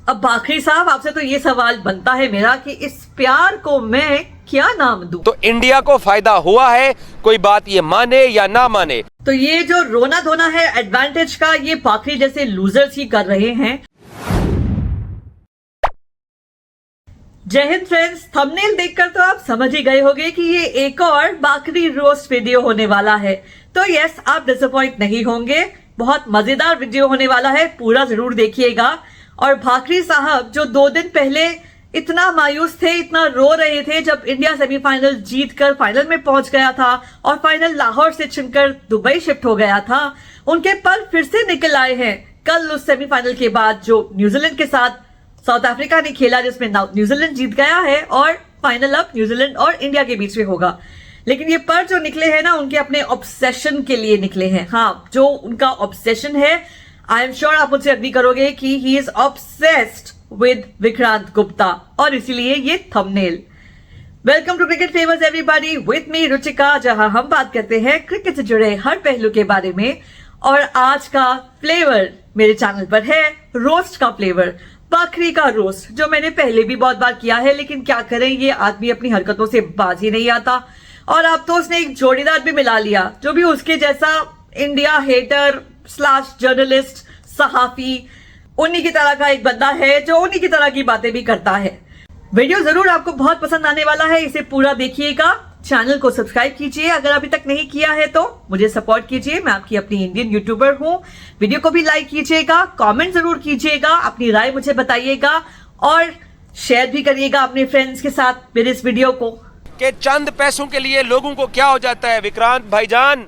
अब बाखरी साहब, आपसे तो ये सवाल बनता है मेरा कि इस प्यार को मैं क्या नाम दूं? तो इंडिया को फायदा हुआ है, कोई बात ये माने या ना माने। तो ये जो रोना धोना है एडवांटेज का, ये बाखरी जैसे लूजर्स ही कर रहे हैं। जय हिंद फ्रेंड्स, थंबनेल देखकर तो आप समझ ही गए होंगे कि ये एक और बाखरी रोस्ट वीडियो होने वाला है। तो यस, आप डिसअपॉइंट नहीं होंगे, बहुत मजेदार वीडियो होने वाला है, पूरा जरूर देखिएगा। और बाखरी साहब जो 2 दिन पहले इतना मायूस थे, इतना रो रहे थे जब इंडिया सेमीफाइनल जीतकर फाइनल में पहुंच गया था और फाइनल लाहौर से छिनकर दुबई शिफ्ट हो गया था, उनके पल फिर से निकल आए हैं कल उस सेमीफाइनल के बाद जो न्यूजीलैंड के साथ साउथ अफ्रीका ने खेला, जिसमें न्यूजीलैंड जीत गया है और फाइनल अब न्यूजीलैंड और इंडिया के बीच में होगा। लेकिन ये पल जो निकले हैं ना, उनके अपने ऑब्सेशन के लिए निकले हैं। हाँ, जो उनका ऑब्सेशन है, आई एम श्योर आप मुझसे अग्री करोगे कि he is obsessed with Vikrant Gupta, और इसीलिए ये thumbnail. Welcome to cricket famous everybody with me Ruchika, जहां हम बात करते हैं क्रिकेट से जुड़े हर पहलू के बारे में। और आज का फ्लेवर मेरे चैनल पर है रोस्ट का फ्लेवर, बाखरी का रोस्ट, जो मैंने पहले भी बहुत बार किया है। लेकिन क्या करें, ये आदमी अपनी हरकतों से बाज ही नहीं आता। और अब तो उसने एक जोड़ीदार भी मिला लिया, जो भी उसके जैसा इंडिया हेटर / जर्नलिस्ट, सहाफी, उन्हीं की तरह का एक बंदा है जो उन्हीं की तरह की बातें भी करता है। वीडियो जरूर आपको बहुत पसंद आने वाला है, इसे पूरा देखिएगा। चैनल को सब्सक्राइब कीजिए अगर अभी तक नहीं किया है तो, मुझे सपोर्ट कीजिए, मैं आपकी अपनी इंडियन यूट्यूबर हूं। वीडियो को भी लाइक कीजिएगा, कमेंट जरूर कीजिएगा, अपनी राय मुझे बताइएगा और शेयर भी करिएगा अपने फ्रेंड्स के साथ मेरे इस वीडियो को। कि चंद पैसों के लिए लोगों को क्या हो जाता है। विक्रांत भाईजान,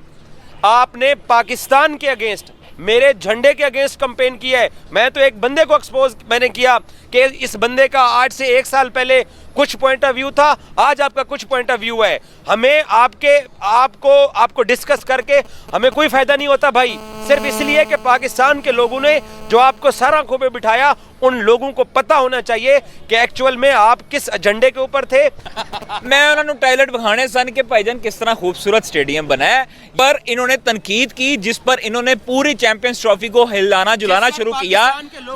आपने पाकिस्तान के अगेंस्ट, मेरे झंडे के अगेंस्ट कैंपेन किया है। मैं तो एक बंदे को एक्सपोज मैंने किया कि इस बंदे का आज से 1 साल पहले कुछ पॉइंट ऑफ व्यू था, आज आपका कुछ पॉइंट ऑफ व्यू है। हमें आपको डिस्कस करके हमें कोई फायदा नहीं होता भाई, सिर्फ इसलिए कि पाकिस्तान के लोगों ने जो आपको सर आंखों पे बिठाया, उन लोगों को पता होना चाहिए कि एक्चुअल में आप किस एजेंडे के ऊपर थे। मैं उन्होंने टॉयलेट बखाने सन के भाईजान किस तरह खूबसूरत स्टेडियम बनाया, पर इन्होंने तनकीद की जिस पर इन्होंने पूरी चैंपियंस ट्रॉफी को हिलाना जुलाना शुरू किया।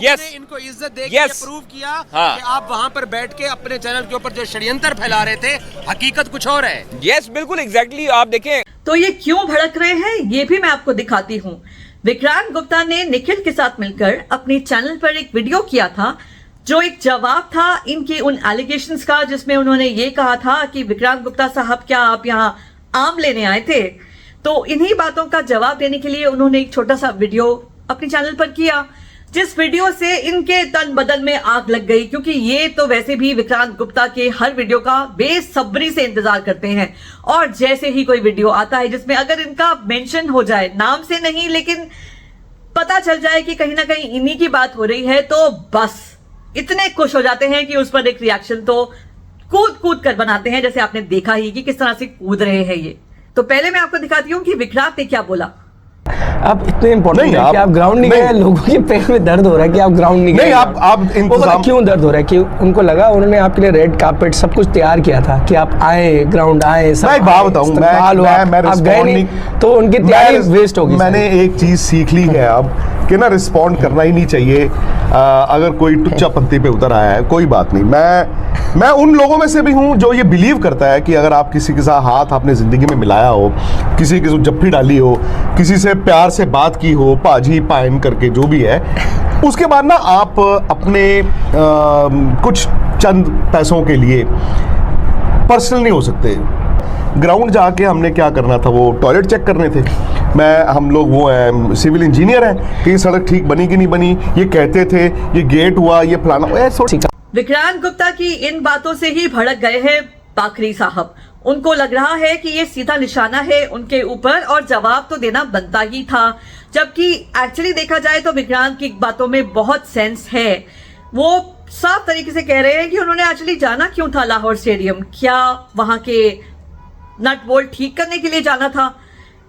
यस, इनको इज्जत देके प्रूव किया कि आप वहां पर बैठ के अपने चैनल के ऊपर जो षड्यंत्र फैला रहे थे, हकीकत कुछ और है। यस, बिल्कुल एग्जैक्टली, आप देखें। तो ये क्यों भड़क रहे हैं ये भी मैं आपको दिखाती हूँ। विक्रांत गुप्ता ने निखिल के साथ मिलकर अपने चैनल पर एक वीडियो किया था, जो एक जवाब था इनके उन एलिगेशंस का, जिसमें उन्होंने ये कहा था कि विक्रांत गुप्ता साहब, क्या आप यहाँ आम लेने आए थे? तो इन्हीं बातों का जवाब देने के लिए उन्होंने एक छोटा सा वीडियो अपने चैनल पर किया, जिस वीडियो से इनके तन बदन में आग लग गई, क्योंकि ये तो वैसे भी विक्रांत गुप्ता के हर वीडियो का बेसब्री से इंतजार करते हैं। और जैसे ही कोई वीडियो आता है जिसमें अगर इनका मेंशन हो जाए, नाम से नहीं लेकिन पता चल जाए कि कहीं ना कहीं इन्हीं की बात हो रही है, तो बस इतने खुश हो जाते हैं कि उस पर एक रिएक्शन तो कूद कूद कर बनाते हैं, जैसे आपने देखा ही कि किस तरह से कूद रहे हैं ये। तो पहले मैं आपको दिखाती हूँ कि विक्रांत ने क्या बोला। आप इतने इम्पोर्टेंट है कि आप ग्राउंड नहीं गए, लोगों के पैर में दर्द हो रहा है कि आप ग्राउंड नहीं गए। आप इंतजाम क्यों दर्द हो रहा है कि उनको लगा उन्होंने आपके लिए रेड कार्पेट सब कुछ तैयार किया था कि आप आए, ग्राउंड आए, सब मैं एक बात बताऊं, आप गए नहीं तो उनकी तैयारी वेस्ट होगी। मैंने एक चीज सीख ली है अब कि ना रिस्पॉन्ड करना ही नहीं चाहिए। अगर कोई टुच्चा पंथी पे उतर आया है, कोई बात नहीं। मैं उन लोगों में से भी हूं जो ये बिलीव करता है कि अगर आप किसी के साथ हाथ आपने जिंदगी में मिलाया हो, किसी की जप्फी डाली हो, किसी से प्यार से बात की हो, पाजी पायन करके जो भी है, उसके बाद ना आप अपने कुछ चंद पैसों के लिए पर्सनल नहीं हो सकते। ग्राउंड जाके हमने क्या करना था, वो टॉयलेट चेक करने थे। हम लोग वो है सिविल इंजीनियर हैं कि ये सड़क ठीक बनी कि नहीं बनी, ये कहते थे, ये गेट हुआ, ये फलाना। विक्रांत गुप्ता की इन बातों से ही भड़क गए हैं बाखरी साहब। उनको लग रहा है कि ये सीधा निशाना है उनके ऊपर और जवाब तो देना बनता ही था, जबकि एक्चुअली देखा जाए तो विक्रांत की बातों में बहुत सेंस है। वो साफ तरीके से कह रहे हैं कि उन्होंने एक्चुअली जाना क्यों था लाहौर स्टेडियम, क्या वहां के नट बोल्ट ठीक करने के लिए जाना था?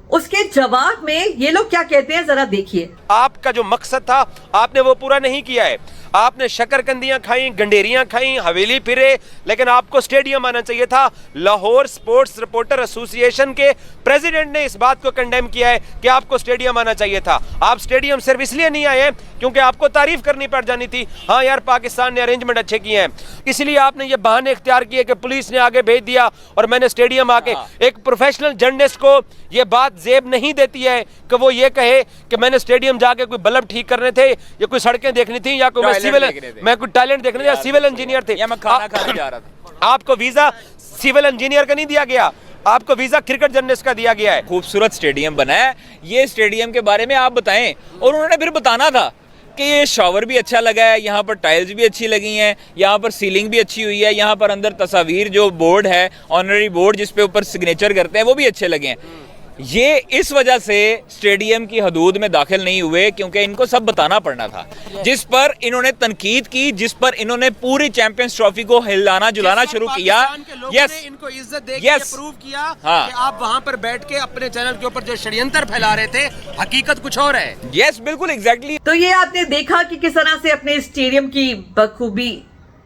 उसके जवाब में ये लोग क्या कहते हैं जरा देखिए। आपका जो मकसद था आपने वो पूरा नहीं किया है। आपने शकरकंदियां खाई, गंडेरियां खाई, हवेली फिरे, लेकिन आपको स्टेडियम आना चाहिए था। लाहौर स्पोर्ट्स रिपोर्टर एसोसिएशन के प्रेसिडेंट ने इस बात को कंडेम किया है कि आपको स्टेडियम आना चाहिए था। आप स्टेडियम सिर्फ इसलिए नहीं आए क्योंकि आपको तारीफ करनी पड़ जानी थी, हाँ यार पाकिस्तान ने अरेंजमेंट अच्छे किए हैं, इसलिए आपने ये बहाने इख्तियार किए कि पुलिस ने आगे भेज दिया और मैंने स्टेडियम आके। एक प्रोफेशनल जर्नलिस्ट को ये बात जेब नहीं देती है कि वो ये कहे कि मैंने स्टेडियम जाके कोई बल्ब ठीक करने थे या कोई सड़कें देखनी थी या कोई मैं कोई टैलेंट देखने थे या सिविल इंजीनियर थे या मैं खाना खाने जा रहा था। आपको वीजा सिविल इंजीनियर का नहीं दिया गया, आपको वीजा क्रिकेट जर्नलिस्ट का दिया गया है। खूबसूरत स्टेडियम बना है, ये स्टेडियम के बारे में आप बताएं। और उन्होंने फिर बताना था कि ये शॉवर भी अच्छा लगा है, यहाँ पर टाइल्स भी अच्छी लगी हैं, यहाँ पर सीलिंग भी अच्छी हुई है, यहाँ पर अंदर तस्वीर जो बोर्ड है ऑनररी बोर्ड जिस पे ऊपर सिग्नेचर करते हैं वो भी अच्छे लगे हैं। ये इस वजह से स्टेडियम की हदूद में दाखिल नहीं हुए क्योंकि इनको सब बताना पड़ना था, जिस पर इन्होंने तनकीद की, जिस पर इन्होंने पूरी चैंपियंस ट्रॉफी को हिलाना जुलाना शुरू किया। यस, इनको इज्जत देके प्रूव किया कि आप वहां पर बैठ के अपने चैनल के ऊपर जो षड्यंत्र फैला रहे थे हकीकत कुछ और है। यस बिल्कुल एग्जैक्टली। तो ये आपने देखा कि किस तरह से अपने स्टेडियम की बखूबी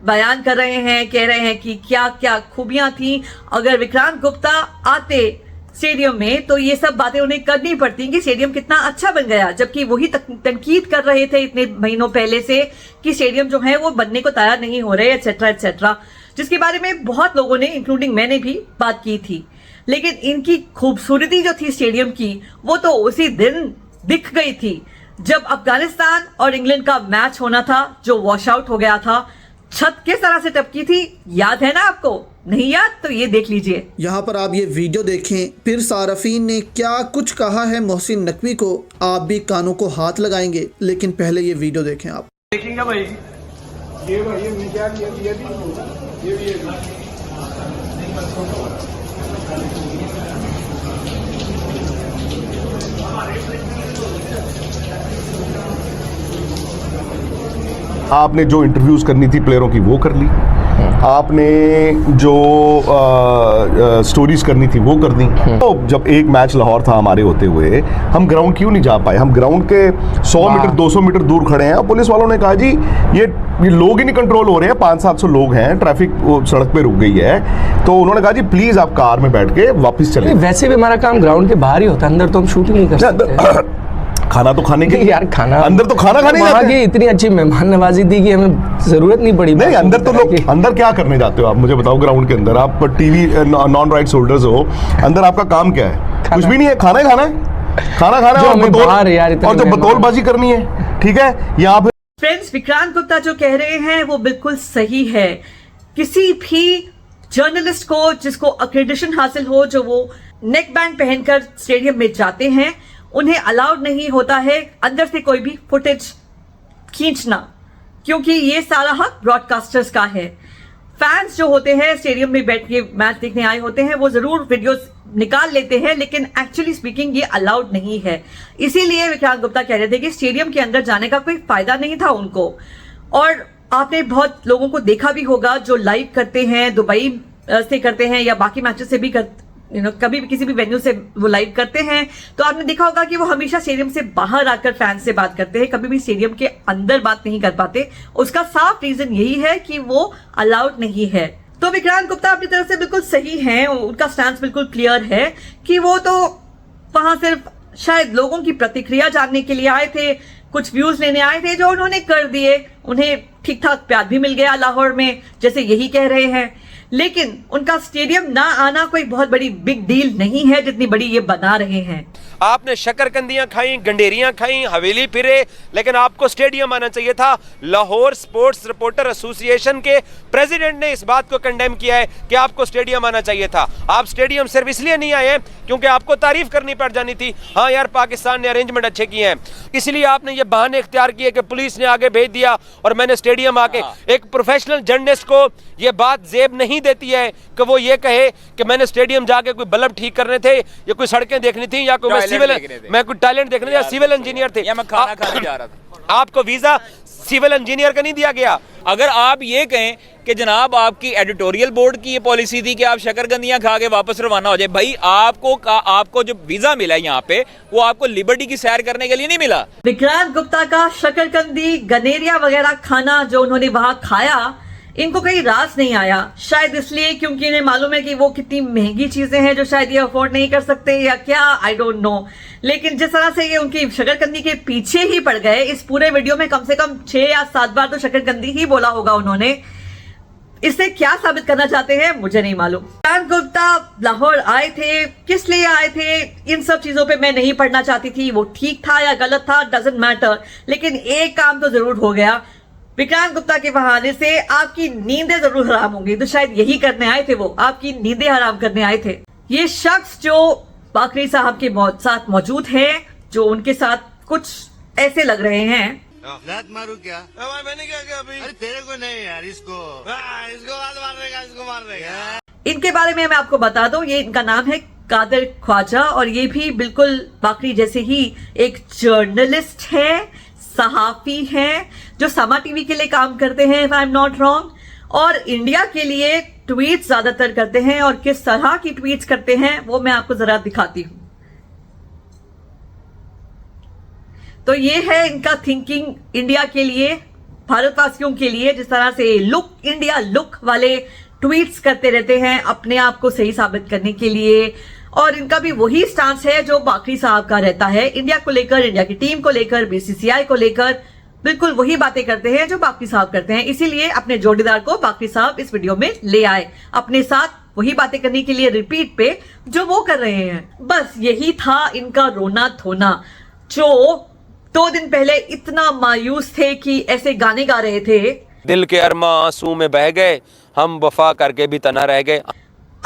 बयान कर रहे हैं, कह रहे हैं कि क्या क्या खूबियां थी। अगर विक्रांत गुप्ता आते स्टेडियम में तो ये सब बातें उन्हें करनी पड़ती कि स्टेडियम कितना अच्छा बन गया, जबकि वही तनकीद कर रहे थे इतने महीनों पहले से कि स्टेडियम जो है वो बनने को तैयार नहीं हो रहे, एटसेट्रा एटसेट्रा, जिसके बारे में बहुत लोगों ने इंक्लूडिंग मैंने भी बात की थी। लेकिन इनकी खूबसूरती जो थी स्टेडियम की वो तो उसी दिन दिख गई थी जब अफगानिस्तान और इंग्लैंड का मैच होना था जो वॉश आउट हो गया था। छत किस तरह से टपकी थी याद है ना आपको? नहीं याद तो ये देख लीजिए। यहाँ पर आप ये वीडियो देखें, फिर सारफीन ने क्या कुछ कहा है मोहसिन नकवी को, आप भी कानों को हाथ लगाएंगे। लेकिन पहले ये वीडियो देखें आप। देखेंगे भाई ये आपने जो इंटरव्यूज करनी थी प्लेयरों की वो कर ली, आपने जो स्टोरीज करनी थी वो कर दी। तो जब एक मैच लाहौर था हमारे होते हुए, हम ग्राउंड क्यों नहीं जा पाए? हम ग्राउंड के 100 मीटर 200 मीटर दूर खड़े हैं। पुलिस वालों ने कहा जी ये लोग ही नहीं कंट्रोल हो रहे हैं, 500-700 लोग हैं, ट्रैफिक सड़क पे रुक गई है। तो उन्होंने कहा जी प्लीज आप कार में बैठ के वापस चले। वैसे भी हमारा काम ग्राउंड के बाहर ही होता है, अंदर तो हम शूटिंग नहीं कर सकते। खाना तो खाने के यार, खाना अंदर तो खाना खाने वहाँ की इतनी अच्छी मेहमान नवाजी थी कि हमें जरूरत नहीं पड़ी। नहीं, अंदर तो लोग अंदर क्या करने जाते हो आप मुझे बताओ? ग्राउंड के अंदर आप टीवी नॉन राइट्स होल्डर्स हो, अंदर आपका काम क्या है? कुछ भी नहीं है, खाना ही खाना है, खाना खाना है और जो बतौलबाजी करनी है, ठीक है? यहाँ पे फ्रेंड्स, विक्रांत गुप्ता जो कह रहे हैं वो बिल्कुल सही है। किसी भी जर्नलिस्ट को जिसको अक्रेडिटेशन हासिल हो, जो वो नेक बैंड पहनकर स्टेडियम में जाते हैं, उन्हें अलाउड नहीं होता है अंदर से कोई भी फुटेज खींचना, क्योंकि ये सारा हक ब्रॉडकास्टर्स का है। फैंस जो होते हैं स्टेडियम में बैठ के मैच देखने आए होते हैं वो जरूर वीडियोस निकाल लेते हैं, लेकिन एक्चुअली स्पीकिंग ये अलाउड नहीं है। इसीलिए विक्रांत गुप्ता कह रहे थे कि स्टेडियम के अंदर जाने का कोई फायदा नहीं था उनको। और आपने बहुत लोगों को देखा भी होगा जो लाइव करते हैं, दुबई से करते हैं या बाकी मैचेस से भी कभी भी किसी भी वेन्यू से वो लाइव करते हैं, तो आपने देखा होगा कि वो हमेशा स्टेडियम से बाहर आकर फैंस से बात करते हैं, कभी भी स्टेडियम के अंदर बात नहीं कर पाते। उसका साफ रीजन यही है कि वो अलाउड नहीं है। तो विक्रांत गुप्ता अपनी तरफ से बिल्कुल सही है, उनका स्टैंड बिल्कुल क्लियर है कि वो तो वहां सिर्फ शायद लोगों की प्रतिक्रिया जानने के लिए आए थे, कुछ व्यूज लेने आए थे जो उन्होंने कर दिए। उन्हें ठीक ठाक प्यार भी मिल गया लाहौर में, जैसे यही कह रहे हैं। लेकिन उनका स्टेडियम ना आना कोई बहुत बड़ी बिग डील नहीं है जितनी बड़ी ये बना रहे हैं। आपने शकरकंदियां खाई, गंडेरियां खाई, हवेली फिरे, लेकिन आपको स्टेडियम आना चाहिए था। लाहौर स्पोर्ट्स रिपोर्टर एसोसिएशन के प्रेसिडेंट ने इस बात को कंडेम किया है कि आपको स्टेडियम आना चाहिए था। आप स्टेडियम सिर्फ इसलिए नहीं आए क्योंकि आपको तारीफ करनी पड़ जानी थी, हाँ यार पाकिस्तान ने अरेंजमेंट अच्छे किए हैं, इसलिए आपने ये बहाने इख्तियार किए कि पुलिस ने आगे भेज दिया और मैंने स्टेडियम आके। एक प्रोफेशनल जर्नलिस्ट को ये बात जेब नहीं देती है कि वो ये कहे कि मैंने स्टेडियम जाके कोई बल्ब ठीक करने थे या कोई सड़कें देखनी थी या कोई मैं कोई टैलेंट देखने या सिविल इंजीनियर थे या मैं खाना खाने जा रहा था। आपको वीजा सिविल इंजीनियर का नहीं दिया गया। अगर आप ये कहें कि जनाब आपकी एडिटोरियल बोर्ड की ये पॉलिसी थी कि आप शकरकंदियां खा के वापस रवाना हो जाए, भाई आपको जो वीजा मिला है यहाँ पे वो आपको लिबर्टी की सैर करने के लिए नहीं मिला। विक्रांत गुप्ता का शकरकंदी, गनेरिया वगैरह खाना जो उन्होंने वहां खाया, इनको कहीं रास नहीं आया। शायद इसलिए क्योंकि इन्हें मालूम है कि वो कितनी महंगी चीजें हैं जो शायद ये अफोर्ड नहीं कर सकते, या क्या, आई डोंट नो। लेकिन जिस तरह से ये उनकी शकरकंदी के पीछे ही पड़ गए, इस पूरे वीडियो में कम से कम 6 या 7 बार तो शकरकंदी ही बोला होगा उन्होंने। इससे क्या साबित करना चाहते हैं मुझे नहीं मालूम। विक्रांत गुप्ता लाहौर आए थे, किस लिए आए थे, इन सब चीजों पे मैं नहीं पढ़ना चाहती थी। वो ठीक था या गलत था, डजंट मैटर। लेकिन एक काम तो जरूर हो गया, विक्रांत गुप्ता के वहां आने से आपकी नींदें जरूर हराम होंगी। तो शायद यही करने आए थे, वो आपकी नींदें हराम करने आए थे। ये शख्स जो बाकरी साहब के साथ मौजूद है, जो उनके साथ कुछ ऐसे लग रहे हैं। लात मारू क्या? मैंने क्या किया अभी? अरे तेरे को नहीं यार, इसको मार देगा। इनके बारे में मैं आपको बता दूं, ये इनका नाम है कादर ख्वाजा, और ये भी बिल्कुल बाकरी जैसे ही एक जर्नलिस्ट है, सहाफी हैं, जो समा टीवी के लिए काम करते हैं if I am not wrong, और इंडिया के लिए ट्वीट ज्यादातर करते हैं। और किस तरह की ट्वीट्स करते हैं वो मैं आपको जरा दिखाती हूं। तो ये है इनका थिंकिंग इंडिया के लिए, भारतवासियों के लिए। जिस तरह से लुक इंडिया लुक वाले ट्वीट्स करते रहते हैं अपने आप को सही साबित करने के लिए। और इनका भी वही स्टांस है जो बाकरी साहब का रहता है, इंडिया को लेकर, इंडिया की टीम को लेकर, बीसीसीआई को लेकर। बिल्कुल वही बातें करते हैं जो बाकरी साहब करते हैं। इसीलिए अपने जोड़ीदार को बाकरी साहब इस वीडियो में ले आए, अपने साथ वही बातें करने के लिए रिपीट पे जो वो कर रहे हैं। बस यही था इनका रोना धोना। जो 2 दिन पहले इतना मायूस थे कि ऐसे गाने गा रहे थे, दिल के अरमा आंसू में बह गए, हम वफा करके भी तना रह गए।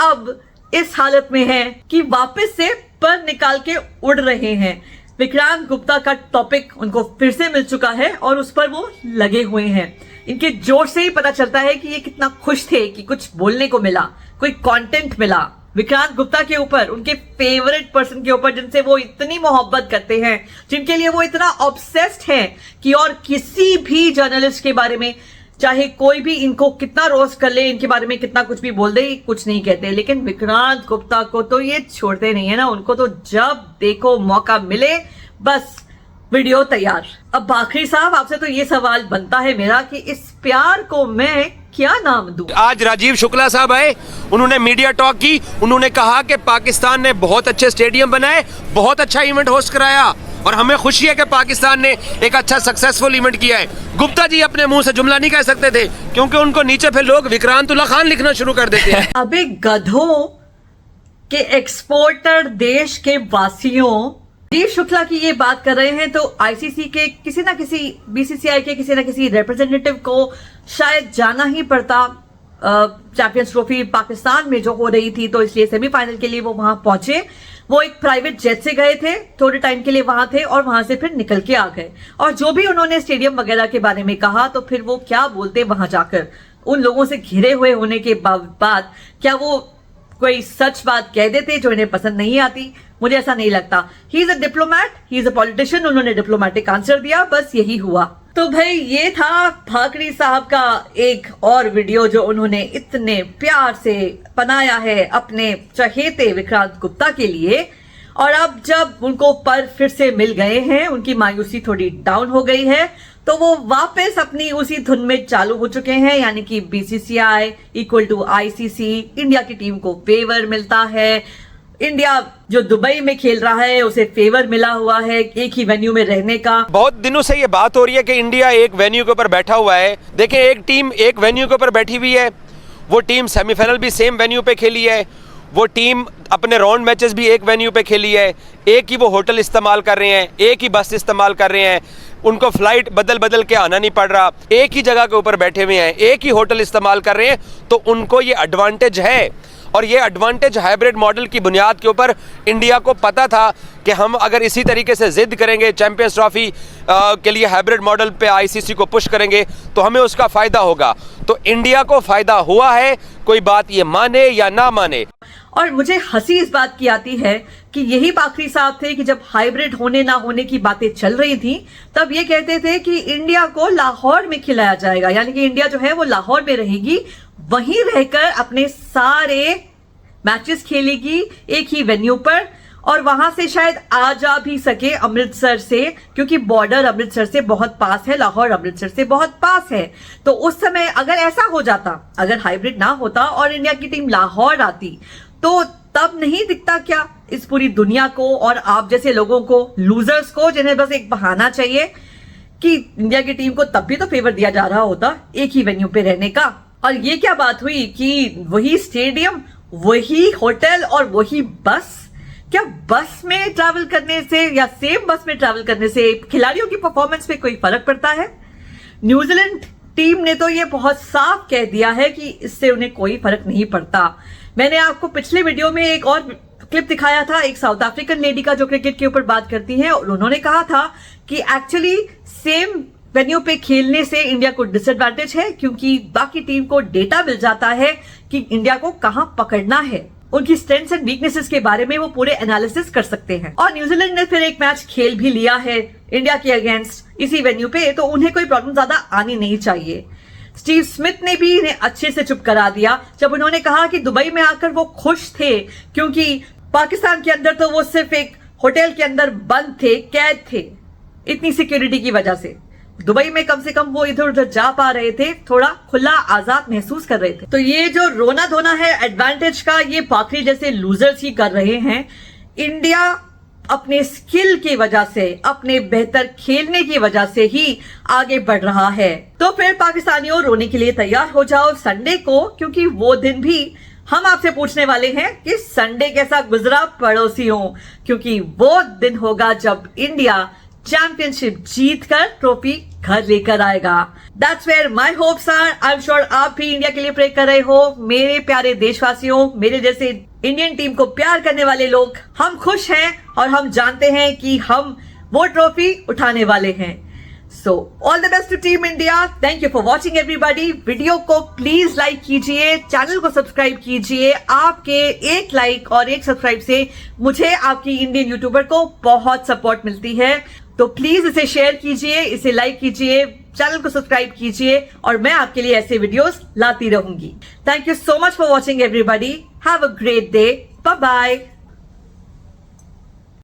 अब इस हालत में है कि वापस से पर निकाल के उड़ रहे हैं। विक्रांत गुप्ता का टॉपिक उनको फिर से मिल चुका है और उस पर वो लगे हुए हैं। इनके जोश से ही पता चलता है कि ये कितना खुश थे कि कुछ बोलने को मिला, कोई कंटेंट मिला विक्रांत गुप्ता के ऊपर, उनके फेवरेट पर्सन के ऊपर, जिनसे वो इतनी मोहब्बत करते हैं, जिनके लिए वो इतना ऑब्सेस्ड हैं कि और किसी भी जर्नलिस्ट के बारे में चाहे कोई भी इनको कितना रोस्ट कर ले, इनके बारे में कितना कुछ भी बोल दे, कुछ नहीं कहते। लेकिन विक्रांत गुप्ता को तो ये छोड़ते नहीं है ना, उनको तो जब देखो मौका मिले बस वीडियो तैयार। अब बाकरी साहब, आपसे तो ये सवाल बनता है मेरा कि इस प्यार को मैं क्या नाम दूं? आज राजीव शुक्ला साहब आए, उन्होंने मीडिया टॉक की, उन्होंने कहा कि पाकिस्तान ने बहुत अच्छे स्टेडियम बनाए, बहुत अच्छा इवेंट होस्ट कराया और हमें खुशी है कि पाकिस्तान ने एक अच्छा सक्सेसफुल इवेंट किया है। गुप्ता जी अपने मुंह से जुमला नहीं कह सकते थे क्योंकि उनको नीचे फिर लोग विक्रांतुल्लाह खान लिखना शुरू कर देते हैं। अबे गधों के एक्सपोर्टर देश के वासियों, राजीव शुक्ला की ये बात कर रहे हैं तो आईसीसी के किसी ना किसी, बीसीसीआई के किसी ना किसी रिप्रेजेंटेटिव को शायद जाना ही पड़ता। चैंपियंस ट्रॉफी पाकिस्तान में जो हो रही थी तो इसलिए सेमीफाइनल के लिए वो वहां पहुंचे। वो एक प्राइवेट जेट से गए थे, थोड़े टाइम के लिए वहां थे और वहां से फिर निकल के आ गए। और जो भी उन्होंने स्टेडियम वगैरह के बारे में कहा तो फिर वो क्या बोलते वहां जाकर, उन लोगों से घिरे हुए होने के बाद क्या वो कोई सच बात कह देते जो इन्हें पसंद नहीं आती? मुझे ऐसा नहीं लगता। He is a diplomat, he is a politician. उन्होंने डिप्लोमेटिक आंसर दिया, बस यही हुआ। तो भाई ये था बाकरी साहब का एक और वीडियो जो उन्होंने इतने प्यार से बनाया है अपने चहेते विक्रांत गुप्ता के लिए। और अब जब उनको पर फिर से मिल गए हैं, उनकी मायूसी थोड़ी डाउन हो गई है, तो वो वापस अपनी उसी धुन में चालू हो चुके हैं। यानी कि BCCI equal to ICC, India की टीम को फेवर मिलता है, इंडिया जो दुबई में खेल रहा है उसे फेवर मिला हुआ है एक ही वेन्यू में रहने का। बहुत दिनों से ये बात हो रही है कि इंडिया एक वेन्यू के ऊपर बैठा हुआ है। देखें, एक टीम एक वेन्यू के ऊपर बैठी हुई है, वो टीम सेमीफाइनल भी सेम वेन्यू पे खेली है, वो टीम अपने राउंड मैचेस भी एक वेन्यू पे खेली है, एक ही वो होटल इस्तेमाल कर रहे हैं, एक ही बस इस्तेमाल कर रहे हैं, उनको फ्लाइट बदल बदल के आना नहीं पड़ रहा, एक ही जगह के ऊपर बैठे हुए हैं, एक ही होटल इस्तेमाल कर रहे हैं। तो उनको ये एडवांटेज है और ये एडवांटेज हाइब्रिड मॉडल की बुनियाद के ऊपर इंडिया को पता था कि हम अगर इसी तरीके से जिद करेंगे, चैंपियंस ट्रॉफी के लिए हाइब्रिड मॉडल पे आईसीसी को पुश करेंगे तो हमें उसका फायदा होगा। तो इंडिया को फायदा हुआ है, कोई बात ये माने या ना माने। और मुझे हंसी इस बात की आती है कि यही बाकरी साहब थे कि जब हाइब्रिड होने ना होने की बातें चल रही थी तब ये कहते थे कि इंडिया को लाहौर में खिलाया जाएगा, यानी कि इंडिया जो है वो लाहौर में रहेगी, वहीं रहकर अपने सारे मैचेस खेलेगी एक ही वेन्यू पर, और वहां से शायद आ जा भी सके अमृतसर से, क्योंकि बॉर्डर अमृतसर से बहुत पास है, लाहौर अमृतसर से बहुत पास है। तो उस समय अगर ऐसा हो जाता, अगर हाइब्रिड ना होता और इंडिया की टीम लाहौर आती, तो तब नहीं दिखता क्या इस पूरी दुनिया को और आप जैसे लोगों को, लूजर्स को, जिन्हें बस एक बहाना चाहिए, कि इंडिया की टीम को तब भी तो फेवर दिया जा रहा होता एक ही वेन्यू पे रहने का। और ये क्या बात हुई कि वही स्टेडियम, वही होटल और वही बस? क्या बस में ट्रैवल करने से या सेम बस में ट्रैवल करने से खिलाड़ियों की परफॉर्मेंस पे कोई फर्क पड़ता है? न्यूजीलैंड टीम ने तो ये बहुत साफ कह दिया है कि इससे उन्हें कोई फर्क नहीं पड़ता। मैंने आपको पिछले वीडियो में एक और क्लिप दिखाया था, एक साउथ अफ्रीकन लेडी का जो क्रिकेट के ऊपर बात करती है, और उन्होंने कहा था कि एक्चुअली सेम वेन्यू पे खेलने से इंडिया को डिसएडवांटेज है, क्योंकि बाकी टीम को डेटा मिल जाता है कि इंडिया को कहां पकड़ना है, उनकी स्ट्रेंथ्स एंड वीकनेसेस के बारे में वो पूरे एनालिसिस कर सकते हैं। और न्यूजीलैंड ने फिर एक मैच खेल भी लिया है इंडिया के अगेंस्ट इसी वेन्यू पे, तो उन्हें कोई प्रॉब्लम ज्यादा आनी नहीं चाहिए। स्टीव स्मिथ ने भी इन्हें अच्छे से चुप करा दिया जब उन्होंने कहा कि दुबई में आकर वो खुश थे, क्योंकि पाकिस्तान के अंदर तो वो सिर्फ एक होटल के अंदर बंद थे, कैद थे, इतनी सिक्योरिटी की वजह से। दुबई में कम से कम वो इधर उधर जा पा रहे थे, थोड़ा खुला आजाद महसूस कर रहे थे। तो ये जो रोना धोना है एडवांटेज का, ये बाकरी जैसे लूजर्स ही कर रहे हैं। इंडिया अपने स्किल की वजह से, अपने बेहतर खेलने की वजह से ही आगे बढ़ रहा है। तो फिर पाकिस्तानियों, रोने के लिए तैयार हो जाओ संडे को, क्योंकि वो दिन भी हम आपसे पूछने वाले हैं कि संडे कैसा गुजरा पड़ोसियों, क्योंकि वो दिन होगा जब इंडिया चैंपियनशिप जीतकर ट्रॉफी घर लेकर आएगा। That's where my hopes are. I'm sure आप भी इंडिया के लिए प्रे कर रहे हो। मेरे प्यारे देशवासियों, मेरे जैसे इंडियन टीम को प्यार करने वाले लोग, हम खुश हैं और हम जानते हैं कि हम वो ट्रॉफी उठाने वाले हैं। So all the best to Team India. Thank you for watching everybody. Video को प्लीज लाइक कीजिए, चैनल को सब्सक्राइब कीजिए। आपके एक लाइक और एक सब्सक्राइब से मुझे आपकी इंडियन यूट्यूबर को बहुत सपोर्ट मिलती है। तो प्लीज इसे शेयर कीजिए, इसे लाइक कीजिए, चैनल को सब्सक्राइब कीजिए, और मैं आपके लिए ऐसे वीडियोस लाती रहूंगी। Thank you so much for watching everybody. Have a great day. Bye bye.